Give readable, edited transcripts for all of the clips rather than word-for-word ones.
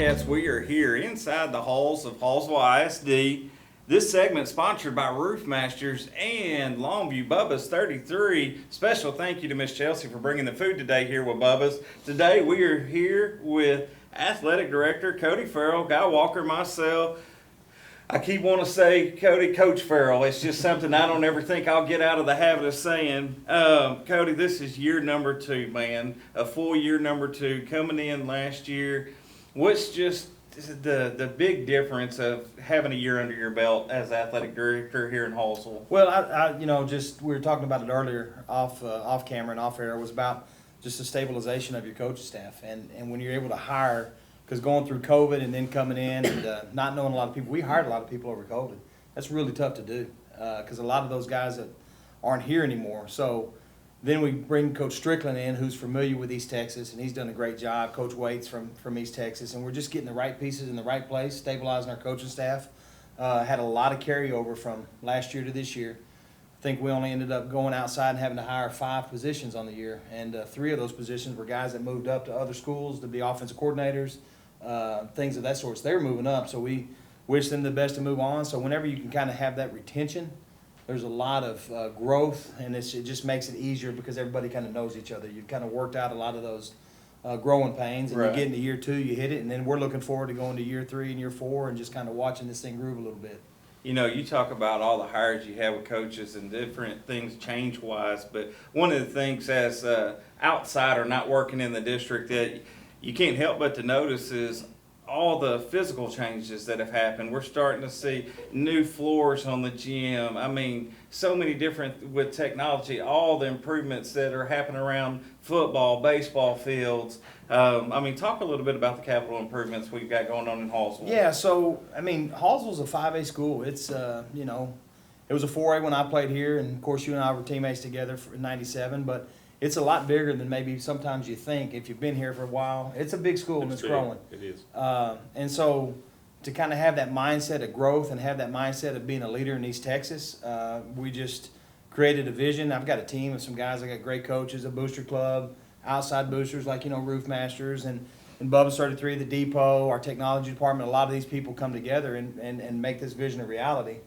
Bobcats, we are here inside the halls of Hallsville ISD. This segment sponsored by Roof Masters and Longview Bubba's 33. Special thank you to Miss Chelsea for bringing the food today here with Bubba's. Today we are here with Athletic Director Cody Farrell, Guy Walker, myself. I keep wanting to say Coach Farrell. It's just something I don't ever think I'll get out of the habit of saying. Cody, this is year number 2, man. A full year number 2 coming in last year. What's just the big difference of having a year under your belt as athletic director here in Hallsville? Well, I we were talking about it earlier off camera and off air. It was about just the stabilization of your coaching staff, and when you're able to hire. Because going through COVID and then coming in and not knowing a lot of people, we hired a lot of people over COVID. That's really tough to do because a lot of those guys that aren't here anymore. So then we bring Coach Strickland in, who's familiar with East Texas, and he's done a great job. Coach Waits from East Texas, and we're just getting the right pieces in the right place, stabilizing our coaching staff. Had a lot of carryover from last year to this year. I think we only ended up going outside and having to hire 5 positions on the year, and 3 of those positions were guys that moved up to other schools to be offensive coordinators. Things of that sort. So they're moving up, so we wish them the best to move on. So whenever you can kind of have that retention, there's a lot of growth, and it just makes it easier because everybody kind of knows each other. You've kind of worked out a lot of those growing pains, and right. You get into year 2, you hit it, and then we're looking forward to going to year 3 and year 4 and just kind of watching this thing groove a little bit. You know, you talk about all the hires you have with coaches and different things change-wise, but one of the things as outsider not working in the district that you can't help but to notice is all the physical changes that have happened. We're starting to see new floors on the gym. I mean, so many different, with technology, all the improvements that are happening around football, baseball fields. Talk a little bit about the capital improvements we've got going on in Hallsville. Yeah, so, Hallsville's a 5A school. It's, it was a 4A when I played here, and of course you and I were teammates together in '97, but it's a lot bigger than maybe sometimes you think if you've been here for a while. It's a big school and it's growing. It is. And so to kind of have that mindset of growth and have that mindset of being a leader in East Texas, we just created a vision. I've got a team of some guys. I got great coaches, a booster club, outside boosters like, Roof Masters and Bubba's 33, the depot, our technology department. A lot of these people come together and make this vision a reality.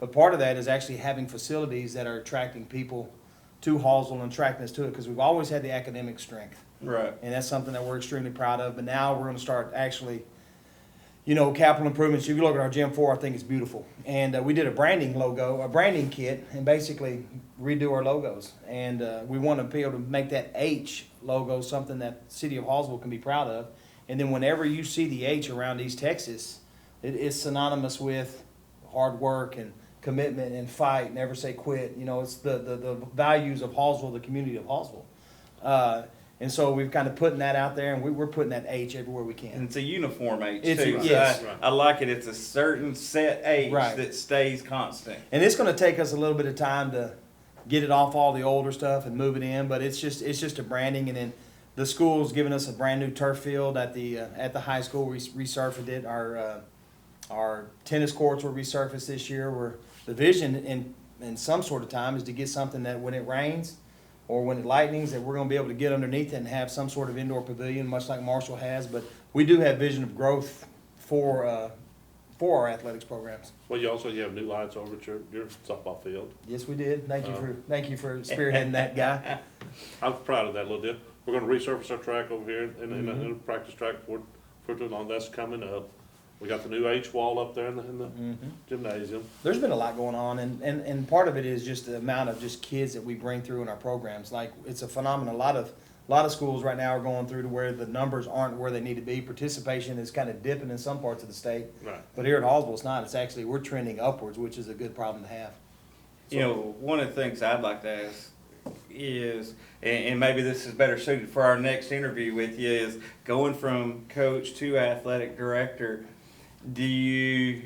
But part of that is actually having facilities that are attracting people to Hallsville and attracting us to it because we've always had the academic strength. Right. And that's something that we're extremely proud of. But now we're going to start actually, capital improvements. If you look at our Gym 4, I think it's beautiful. And we did a branding kit, and basically redo our logos. And we want to be able to make that H logo something that the city of Hallsville can be proud of. And then whenever you see the H around East Texas, it is synonymous with hard work and commitment and fight, never say quit. It's the values of Hallsville, the community of Hallsville. And so we've kind of putting that out there, and we're putting that H everywhere we can. And it's a uniform H, too. Yes. I like it. It's a certain set H that stays constant. And it's going to take us a little bit of time to get it off all the older stuff and move it in, but it's just a branding. And then the school's giving us a brand new turf field at the high school. We resurfaced it. Our tennis courts were resurfaced this year. The vision in some sort of time is to get something that when it rains or when it lightnings that we're going to be able to get underneath it and have some sort of indoor pavilion, much like Marshall has. But we do have vision of growth for our athletics programs. Well, you have new lights over at your softball field. Yes, we did. Thank you for spearheading that, guy. I'm proud of that little deal. We're going to resurface our track over here in a practice track for too long. That's coming up. We got the new H wall up there in the gymnasium. There's been a lot going on, and part of it is just the amount of just kids that we bring through in our programs. Like, it's a phenomenon. A lot of schools right now are going through to where the numbers aren't where they need to be. Participation is kind of dipping in some parts of the state. Right. But here at Hallsville, it's not. It's actually, we're trending upwards, which is a good problem to have. One of the things I'd like to ask is, and maybe this is better suited for our next interview with you, is going from coach to athletic director. Do you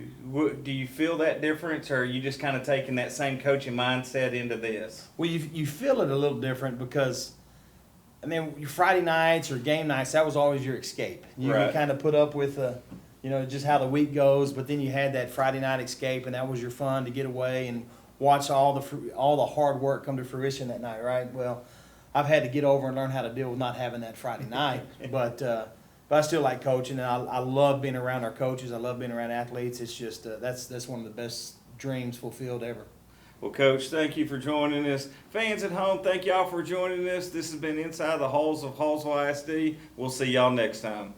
feel that difference, or are you just kind of taking that same coaching mindset into this? Well, you feel it a little different because, your Friday nights or game nights, that was always your escape. You right. could kind of put up with, just how the week goes, but then you had that Friday night escape, and that was your fun to get away and watch all the hard work come to fruition that night, right? Well, I've had to get over and learn how to deal with not having that Friday night, but but I still like coaching, and I love being around our coaches. I love being around athletes. It's just that's one of the best dreams fulfilled ever. Well, Coach, thank you for joining us. Fans at home, thank y'all for joining us. This has been Inside the Halls of Hallsville ISD. We'll see y'all next time.